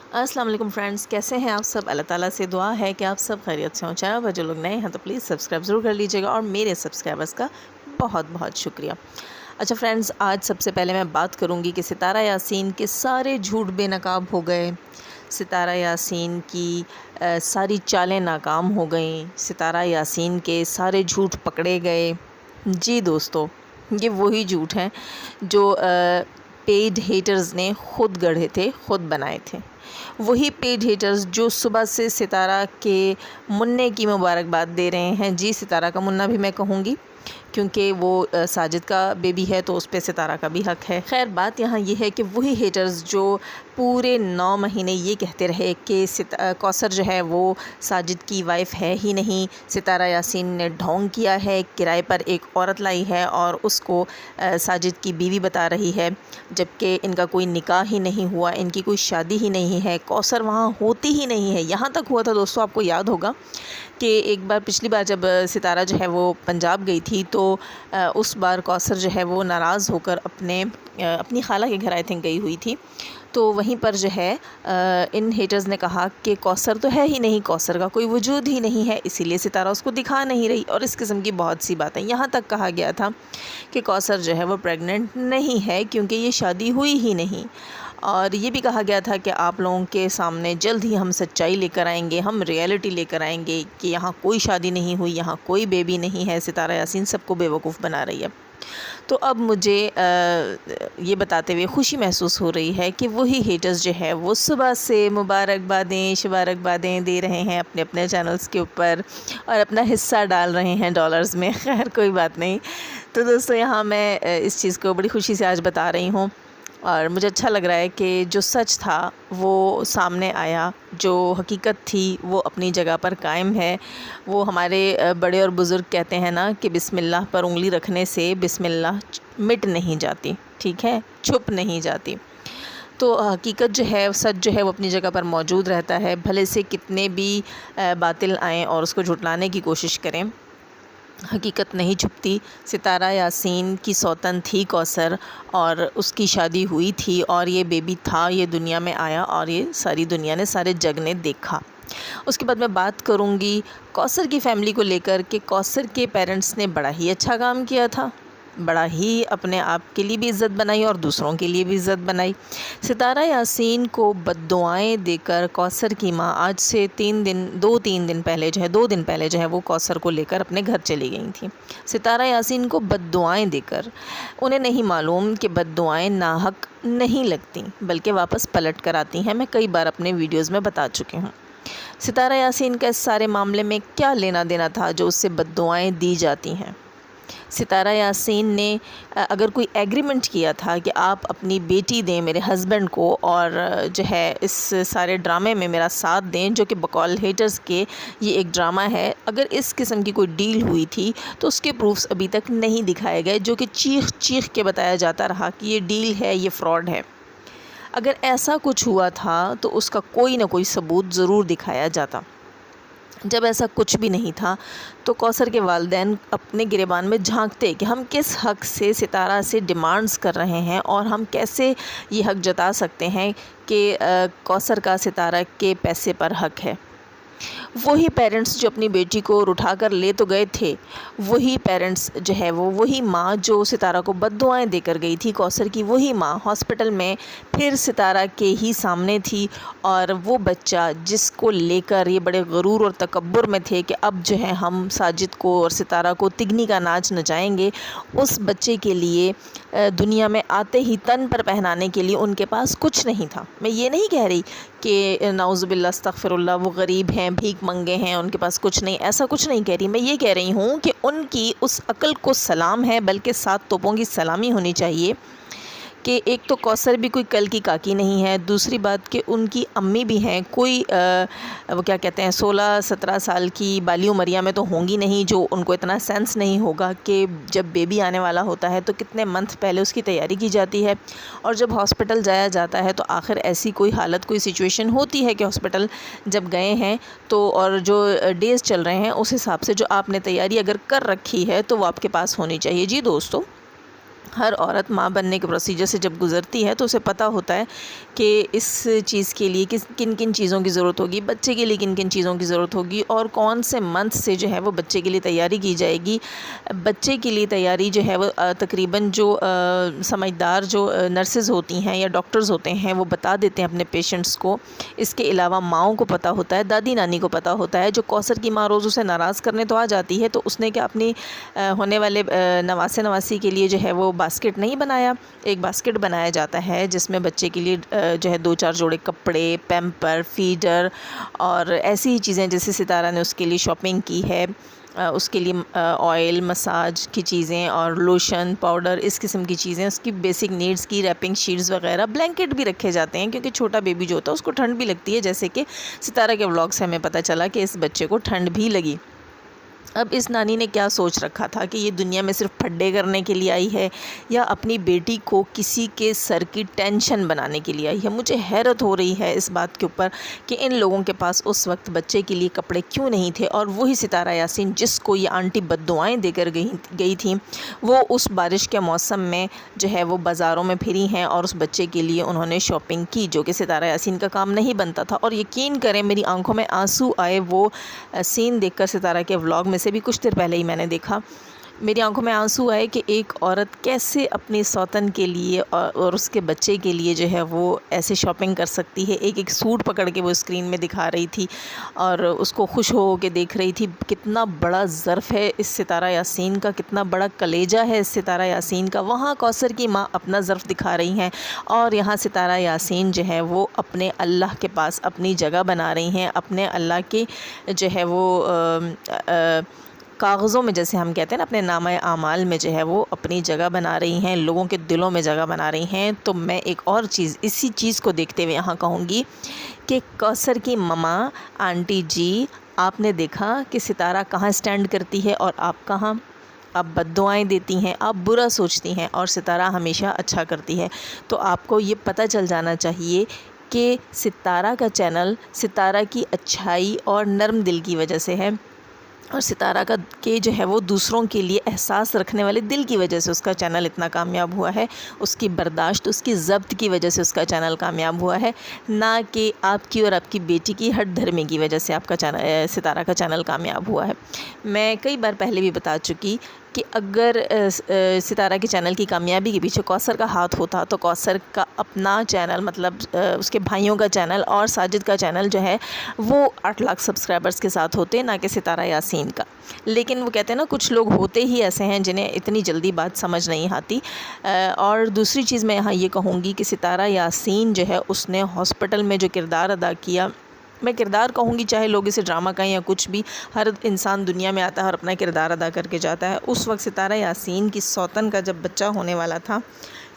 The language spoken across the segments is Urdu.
السلام علیکم فرینڈز، کیسے ہیں آپ سب؟ اللہ تعالیٰ سے دعا ہے کہ آپ سب خیریت سے ہوں۔ چینل پر جو لوگ نئے ہیں تو پلیز سبسکرائب ضرور کر لیجیے گا، اور میرے سبسکرائبرز کا بہت بہت شکریہ۔ اچھا فرینڈز، آج سب سے پہلے میں بات کروں گی کہ ستارہ یاسین کے سارے جھوٹ بے نقاب ہو گئے، ستارہ یاسین کی ساری چالیں ناکام ہو گئیں، ستارہ یاسین کے سارے جھوٹ پکڑے گئے۔ جی دوستو، یہ وہی جھوٹ ہیں جو پیڈ ہیٹرز نے خود گڑھے تھے، خود بنائے تھے۔ وہی پیڈ ہیٹرز جو صبح سے ستارہ کے منع کی مبارکباد دے رہے ہیں۔ جی، ستارہ کا منع بھی میں کہوں گی، کیونکہ وہ ساجد کا بیبی ہے تو اس پہ ستارہ کا بھی حق ہے۔ خیر، بات یہاں یہ ہے کہ وہی ہیٹرز جو پورے 9 مہینے یہ کہتے رہے کہ کوثر جو ہے وہ ساجد کی وائف ہے ہی نہیں، ستارہ یاسین نے ڈھونگ کیا ہے، کرائے پر ایک عورت لائی ہے اور اس کو ساجد کی بیوی بتا رہی ہے، جبکہ ان کا کوئی نکاح ہی نہیں ہوا، ان کی کوئی شادی ہی نہیں ہے، کوثر وہاں ہوتی ہی نہیں ہے۔ یہاں تک ہوا تھا دوستو، آپ کو یاد ہوگا کہ ایک بار پچھلی بار جب ستارہ جو ہے وہ پنجاب گئی تھی تو اس بار کوثر جو ہے وہ ناراض ہو کر اپنی خالہ کے گھر آئی تھنک گئی ہوئی تھی، تو وہیں پر جو ہے ان ہیٹرز نے کہا کہ کوثر تو ہے ہی نہیں، کوثر کا کوئی وجود ہی نہیں ہے، اسی لیے ستارہ اس کو دکھا نہیں رہی، اور اس قسم کی بہت سی باتیں۔ یہاں تک کہا گیا تھا کہ کوثر جو ہے وہ پریگننٹ نہیں ہے کیونکہ یہ شادی ہوئی ہی نہیں، اور یہ بھی کہا گیا تھا کہ آپ لوگوں کے سامنے جلد ہی ہم سچائی لے کر آئیں گے، ہم ریئلٹی لے کر آئیں گے کہ یہاں کوئی شادی نہیں ہوئی، یہاں کوئی بیبی نہیں ہے، ستارہ یاسین سب کو بیوقوف بنا رہی ہے۔ تو اب مجھے یہ بتاتے ہوئے خوشی محسوس ہو رہی ہے کہ وہی ہیٹرز جو ہے وہ صبح سے مبارکبادیں دے رہے ہیں اپنے اپنے چینلز کے اوپر، اور اپنا حصہ ڈال رہے ہیں ڈالرز میں۔ خیر کوئی بات نہیں۔ تو دوستو، یہاں میں اس چیز کو بڑی خوشی سے آج بتا رہی ہوں، اور مجھے اچھا لگ رہا ہے کہ جو سچ تھا وہ سامنے آیا، جو حقیقت تھی وہ اپنی جگہ پر قائم ہے۔ وہ ہمارے بڑے اور بزرگ کہتے ہیں نا کہ بسم اللہ پر انگلی رکھنے سے بسم اللہ مٹ نہیں جاتی، ٹھیک ہے، چھپ نہیں جاتی۔ تو حقیقت جو ہے، سچ جو ہے وہ اپنی جگہ پر موجود رہتا ہے، بھلے سے کتنے بھی باطل آئیں اور اس کو جھٹلانے کی کوشش کریں، حقیقت نہیں چھپتی۔ ستارہ یاسین کی سوتن تھی کوثر، اور اس کی شادی ہوئی تھی، اور یہ بیبی تھا، یہ دنیا میں آیا، اور یہ ساری دنیا نے، سارے جگ نے دیکھا۔ اس کے بعد میں بات کروں گی کوثر کی فیملی کو لے کر کہ کوثر کے پیرنٹس نے بڑا ہی اچھا کام کیا تھا، بڑا ہی اپنے آپ کے لیے بھی عزت بنائی اور دوسروں کے لیے بھی عزت بنائی۔ ستارہ یاسین کو بد دعائیں دے کر کوثر کی ماں آج سے 2 دن پہلے جو ہے وہ کوثر کو لے کر اپنے گھر چلی گئی تھیں، ستارہ یاسین کو بد دعائیں دے کر۔ انہیں نہیں معلوم کہ بد دعائیں ناحق نہیں لگتی بلکہ واپس پلٹ کر آتی ہیں۔ میں کئی بار اپنے ویڈیوز میں بتا چکی ہوں۔ ستارہ یاسین کا اس سارے معاملے میں کیا لینا دینا تھا جو اس سے بد دعائیں دی جاتی ہیں؟ ستارہ یاسین نے اگر کوئی ایگریمنٹ کیا تھا کہ آپ اپنی بیٹی دیں میرے ہسبینڈ کو، اور جو ہے اس سارے ڈرامے میں میرا ساتھ دیں، جو کہ بقول ہیٹرز کے یہ ایک ڈرامہ ہے، اگر اس قسم کی کوئی ڈیل ہوئی تھی تو اس کے پروفز ابھی تک نہیں دکھائے گئے، جو کہ چیخ چیخ کے بتایا جاتا رہا کہ یہ ڈیل ہے، یہ فراڈ ہے۔ اگر ایسا کچھ ہوا تھا تو اس کا کوئی نہ کوئی ثبوت ضرور دکھایا جاتا۔ جب ایسا کچھ بھی نہیں تھا تو کوثر کے والدین اپنے گریبان میں جھانکتے کہ ہم کس حق سے ستارہ سے ڈیمانڈز کر رہے ہیں، اور ہم کیسے یہ حق جتا سکتے ہیں کہ کوثر کا ستارہ کے پیسے پر حق ہے۔ وہی پیرنٹس جو اپنی بیٹی کو اٹھا کر لے تو گئے تھے، وہی پیرنٹس جو ہے وہی ماں جو ستارہ کو بد دعائیں دے کر گئی تھی، کوثر کی وہی ماں ہاسپٹل میں پھر ستارہ کے ہی سامنے تھی، اور وہ بچہ جس کو لے کر یہ بڑے غرور اور تکبر میں تھے کہ اب جو ہے ہم ساجد کو اور ستارہ کو تگنی کا ناچ نچائیں گے، اس بچے کے لیے دنیا میں آتے ہی تن پر پہنانے کے لیے ان کے پاس کچھ نہیں تھا۔ میں یہ نہیں کہہ رہی کہ نعوذ باللہ استغفر اللہ وہ غریب ہیں، بھیک منگے ہیں، ان کے پاس کچھ نہیں، ایسا کچھ نہیں کہہ رہی۔ میں یہ کہہ رہی ہوں کہ ان کی اس عقل کو سلام ہے، بلکہ 7 توپوں کی سلامی ہونی چاہیے کہ ایک تو کوثر بھی کوئی کل کی کاکی نہیں ہے، دوسری بات کہ ان کی امی بھی ہیں، کوئی وہ کیا کہتے ہیں 16-17 سال کی بالی عمریہ میں تو ہوں گی نہیں، جو ان کو اتنا سینس نہیں ہوگا کہ جب بیبی آنے والا ہوتا ہے تو کتنے منتھ پہلے اس کی تیاری کی جاتی ہے، اور جب ہاسپٹل جایا جاتا ہے تو آخر ایسی کوئی حالت، کوئی سچویشن ہوتی ہے کہ ہاسپٹل جب گئے ہیں تو، اور جو ڈیز چل رہے ہیں اس حساب سے جو آپ نے تیاری اگر کر رکھی ہے تو وہ آپ کے پاس ہونی چاہیے۔ جی دوستو، ہر عورت ماں بننے کے پروسیجر سے جب گزرتی ہے تو اسے پتہ ہوتا ہے کہ اس چیز کے لیے کن کن چیزوں کی ضرورت ہوگی، بچے کے لیے کن کن چیزوں کی ضرورت ہوگی، اور کون سے منتھ سے جو ہے وہ بچے کے لیے تیاری کی جائے گی۔ بچے کے لیے تیاری جو ہے وہ تقریباً جو سمجھدار جو نرسز ہوتی ہیں یا ڈاکٹرز ہوتے ہیں وہ بتا دیتے ہیں اپنے پیشنٹس کو۔ اس کے علاوہ ماؤں کو پتہ ہوتا ہے، دادی نانی کو پتہ ہوتا ہے۔ جو کوثر کی ماں روز اسے ناراض کرنے تو آ جاتی ہے، تو اس نے کیا اپنی ہونے والے نواسے نواسی کے لیے جو ہے وہ باسکٹ نہیں بنایا، ایک باسکٹ بنایا جاتا ہے جس میں بچے کے لیے جو ہے 2-4 جوڑے کپڑے، پیمپر، فیڈر اور ایسی ہی چیزیں جیسے ستارہ نے اس کے لیے شاپنگ کی ہے، اس کے لیے آئل، مساج کی چیزیں اور لوشن، پاؤڈر، اس قسم کی چیزیں، اس کی بیسک نیڈز کی ریپنگ شیٹس وغیرہ، بلینکٹ بھی رکھے جاتے ہیں کیونکہ چھوٹا بیبی جو ہوتا ہے اس کو ٹھنڈ بھی لگتی ہے، جیسے کہ ستارہ کے ولاگ سے ہمیں پتہ چلا کہ اس بچے کو ٹھنڈ بھی لگی۔ اب اس نانی نے کیا سوچ رکھا تھا کہ یہ دنیا میں صرف پھڈے کرنے کے لیے آئی ہے یا اپنی بیٹی کو کسی کے سر کی ٹینشن بنانے کے لیے آئی ہے۔ مجھے حیرت ہو رہی ہے اس بات کے اوپر کہ ان لوگوں کے پاس اس وقت بچے کے لیے کپڑے کیوں نہیں تھے، اور وہی ستارہ یاسین جس کو یہ آنٹی بد دعائیں دے کر گئی تھیں، وہ اس بارش کے موسم میں جو ہے وہ بازاروں میں پھری ہیں اور اس بچے کے لیے انہوں نے شاپنگ کی، جو کہ ستارہ یاسین کا کام نہیں بنتا تھا۔ اور یقین کریں میری آنکھوں میں آنسو آئے وہ سین دیکھ کر، ستارہ کے ولاگ میں سے بھی کچھ دیر پہلے ہی میں نے دیکھا، میری آنکھوں میں آنسو آئے کہ ایک عورت کیسے اپنی سوتن کے لیے اور اس کے بچے کے لیے جو ہے وہ ایسے شاپنگ کر سکتی ہے۔ ایک ایک سوٹ پکڑ کے وہ اسکرین میں دکھا رہی تھی اور اس کو خوش ہو کے دیکھ رہی تھی۔ کتنا بڑا ظرف ہے اس ستارہ یاسین کا، کتنا بڑا کلیجہ ہے اس ستارہ یاسین کا۔ وہاں کوثر کی ماں اپنا ظرف دکھا رہی ہیں اور یہاں ستارہ یاسین جو ہے وہ اپنے اللہ کے پاس اپنی جگہ بنا رہی ہیں، اپنے اللہ کے جو ہے وہ کاغذوں میں، جیسے ہم کہتے ہیں نا، اپنے نامہ اعمال میں جو ہے وہ اپنی جگہ بنا رہی ہیں، لوگوں کے دلوں میں جگہ بنا رہی ہیں۔ تو میں ایک اور چیز اسی چیز کو دیکھتے ہوئے یہاں کہوں گی کہ کوثر کی مما آنٹی جی، آپ نے دیکھا کہ ستارہ کہاں سٹینڈ کرتی ہے اور آپ کہاں؟ آپ بد دعائیں دیتی ہیں، آپ برا سوچتی ہیں، اور ستارہ ہمیشہ اچھا کرتی ہے۔ تو آپ کو یہ پتہ چل جانا چاہیے کہ ستارہ کا چینل ستارہ کی اچھائی اور نرم دل کی وجہ سے ہے، اور ستارہ کا کہ جو ہے وہ دوسروں کے لیے احساس رکھنے والے دل کی وجہ سے اس کا چینل اتنا کامیاب ہوا ہے، اس کی برداشت، اس کی ضبط کی وجہ سے اس کا چینل کامیاب ہوا ہے، نہ کہ آپ کی اور آپ کی بیٹی کی ہٹ دھرمی کی وجہ سے آپ کا چینل، ستارہ کا چینل کامیاب ہوا ہے۔ میں کئی بار پہلے بھی بتا چکی کہ اگر ستارہ کے چینل کی کامیابی کے پیچھے کوثر کا ہاتھ ہوتا تو کوثر کا اپنا چینل، مطلب اس کے بھائیوں کا چینل اور ساجد کا چینل جو ہے وہ 8 لاکھ سبسکرائبرز کے ساتھ ہوتے، نہ کہ ستارہ یاسین کا۔ لیکن وہ کہتے ہیں نا، کچھ لوگ ہوتے ہی ایسے ہیں جنہیں اتنی جلدی بات سمجھ نہیں آتی۔ اور دوسری چیز میں یہاں یہ کہوں گی کہ ستارہ یاسین جو ہے اس نے ہاسپٹل میں جو کردار ادا کیا، میں کردار کہوں گی چاہے لوگ اسے ڈرامہ کہیں یا کچھ بھی، ہر انسان دنیا میں آتا ہے اور اپنا کردار ادا کر کے جاتا ہے۔ اس وقت ستارہ یاسین کی سوتن کا جب بچہ ہونے والا تھا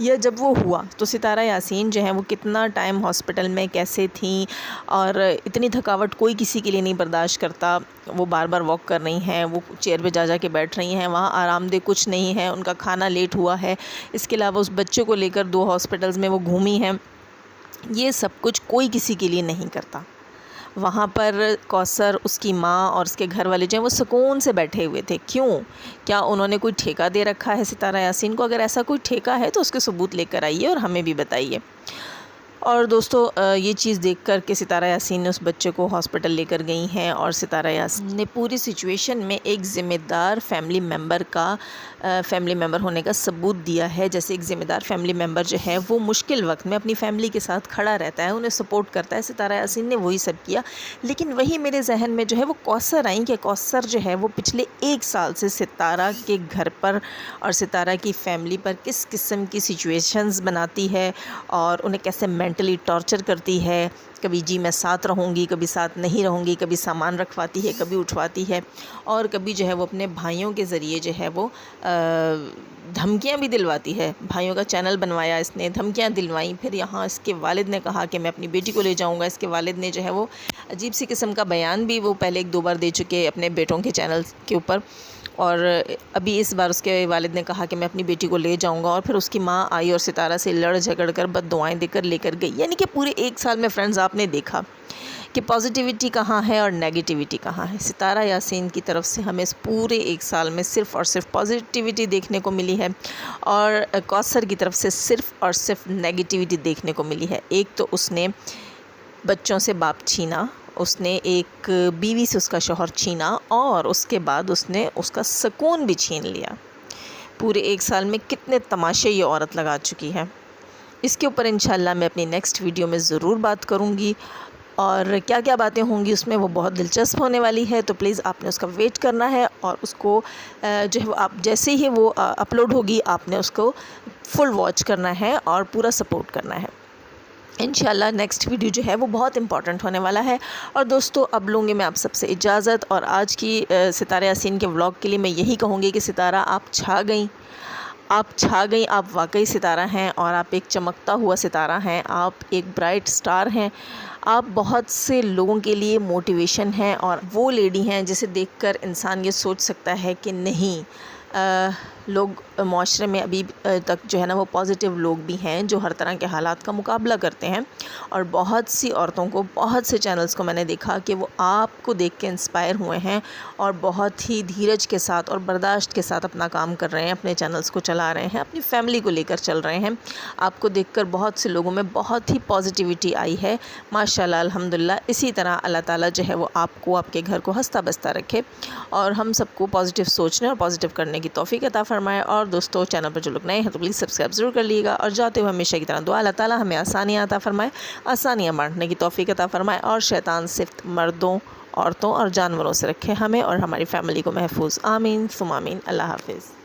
یا جب وہ ہوا، تو ستارہ یاسین جو ہے وہ کتنا ٹائم ہاسپٹل میں کیسے تھیں، اور اتنی تھکاوٹ کوئی کسی کے لیے نہیں برداشت کرتا۔ وہ بار بار واک کر رہی ہیں، وہ چیئر پہ جا کے بیٹھ رہی ہیں، وہاں آرام دہ کچھ نہیں ہے، ان کا کھانا لیٹ ہوا ہے، اس کے علاوہ اس بچے کو لے کر 2 ہاسپٹلز میں وہ گھومی ہیں۔ یہ سب کچھ کوئی کسی کے لیے نہیں کرتا۔ وہاں پر کوثر، اس کی ماں اور اس کے گھر والے جو ہیں وہ سکون سے بیٹھے ہوئے تھے۔ کیوں؟ کیا انہوں نے کوئی ٹھیکہ دے رکھا ہے ستارہ یاسین کو؟ اگر ایسا کوئی ٹھیکہ ہے تو اس کے ثبوت لے کر آئیے اور ہمیں بھی بتائیے۔ اور دوستو، یہ چیز دیکھ کر کہ ستارہ یاسین نے اس بچے کو ہاسپٹل لے کر گئی ہیں، اور ستارہ یاسین نے پوری سچویشن میں ایک ذمہ دار فیملی ممبر ہونے کا ثبوت دیا ہے۔ جیسے ایک ذمہ دار فیملی ممبر جو ہے وہ مشکل وقت میں اپنی فیملی کے ساتھ کھڑا رہتا ہے، انہیں سپورٹ کرتا ہے، ستارہ یاسین نے وہی سب کیا۔ لیکن وہی میرے ذہن میں جو ہے وہ کوثر آئیں کہ کوثر جو ہے وہ پچھلے 1 سال سے ستارہ کے گھر پر اور ستارہ کی فیملی پر کس قسم کی سچویشنز بناتی ہے اور انہیں کیسے مینٹلی ٹارچر کرتی ہے۔ کبھی جی میں ساتھ رہوں گی، کبھی ساتھ نہیں رہوں گی، کبھی سامان رکھواتی ہے، کبھی اٹھواتی ہے، اور کبھی جو ہے وہ اپنے بھائیوں کے ذریعے جو ہے وہ دھمکیاں بھی دلواتی ہے۔ بھائیوں کا چینل بنوایا اس نے، دھمکیاں دلوائیں، پھر یہاں اس کے والد نے کہا کہ میں اپنی بیٹی کو لے جاؤں گا۔ اس کے والد نے جو ہے وہ عجیب سی قسم کا بیان بھی وہ پہلے 1-2 بار دے چکے اپنے بیٹوں کے چینل کے اوپر، اور ابھی اس بار اس کے والد نے کہا کہ میں اپنی بیٹی کو لے جاؤں گا، اور پھر اس کی ماں آئی اور ستارہ سے لڑ جھگڑ کر بد دعائیں دے کر لے کر گئی۔ یعنی کہ پورے 1 سال میں فرینڈز آپ نے دیکھا کہ پازیٹیوٹی کہاں ہے اور نیگیٹیوٹی کہاں ہے۔ ستارہ یاسین کی طرف سے ہمیں اس پورے 1 سال میں صرف اور صرف پازیٹیوٹی دیکھنے کو ملی ہے، اور کوثر کی طرف سے صرف اور صرف نیگیٹیوٹی دیکھنے کو ملی ہے۔ ایک تو اس نے بچوں سے باپ چھینا، اس نے ایک بیوی سے اس کا شوہر چھینا، اور اس کے بعد اس نے اس کا سکون بھی چھین لیا۔ پورے 1 سال میں کتنے تماشے یہ عورت لگا چکی ہے۔ اس کے اوپر انشاءاللہ میں اپنی نیکسٹ ویڈیو میں ضرور بات کروں گی، اور کیا کیا باتیں ہوں گی اس میں وہ بہت دلچسپ ہونے والی ہے، تو پلیز آپ نے اس کا ویٹ کرنا ہے، اور اس کو جو ہے وہ آپ جیسے ہی وہ اپلوڈ ہوگی آپ نے اس کو فل واچ کرنا ہے اور پورا سپورٹ کرنا ہے۔ انشاءاللہ نیکسٹ ویڈیو جو ہے وہ بہت امپورٹنٹ ہونے والا ہے۔ اور دوستو اب لوں گی میں آپ سب سے اجازت، اور آج کی ستارہ یاسین کے ولاگ کے لیے میں یہی کہوں گی کہ ستارہ آپ چھا گئیں، آپ واقعی ستارہ ہیں، اور آپ ایک چمکتا ہوا ستارہ ہیں، آپ ایک برائٹ سٹار ہیں، آپ بہت سے لوگوں کے لیے موٹیویشن ہیں، اور وہ لیڈی ہیں جسے دیکھ کر انسان یہ سوچ سکتا ہے کہ نہیں، لوگ معاشرے میں ابھی تک جو ہے نا وہ پازیٹیو لوگ بھی ہیں جو ہر طرح کے حالات کا مقابلہ کرتے ہیں، اور بہت سی عورتوں کو، بہت سے چینلز کو میں نے دیکھا کہ وہ آپ کو دیکھ کے انسپائر ہوئے ہیں، اور بہت ہی دھیرج کے ساتھ اور برداشت کے ساتھ اپنا کام کر رہے ہیں، اپنے چینلز کو چلا رہے ہیں، اپنی فیملی کو لے کر چل رہے ہیں۔ آپ کو دیکھ کر بہت سے لوگوں میں بہت ہی پازیٹیوٹی آئی ہے، ماشاءاللہ الحمدللہ۔ اسی طرح اللہ تعالیٰ جو ہے وہ آپ کو، آپ کے گھر کو ہنستا بستا رکھے، اور ہم سب کو پازیٹیو سوچنے اور پازیٹیو کرنے کی توفیق عطا فرمائے۔ اور دوستو چینل پر جو لوگ نئے ہیں تو پلیز سبسکرائب ضرور کر لیے گا، اور جاتے ہوئے ہمیشہ کی طرح دعا اللہ تعالیٰ ہمیں آسانیاں عطا فرمائے، آسانیاں بانٹنے کی توفیق عطا فرمائے، اور شیطان صرف مردوں، عورتوں اور جانوروں سے رکھے ہمیں اور ہماری فیملی کو محفوظ۔ آمین ثم آمین۔ اللہ حافظ۔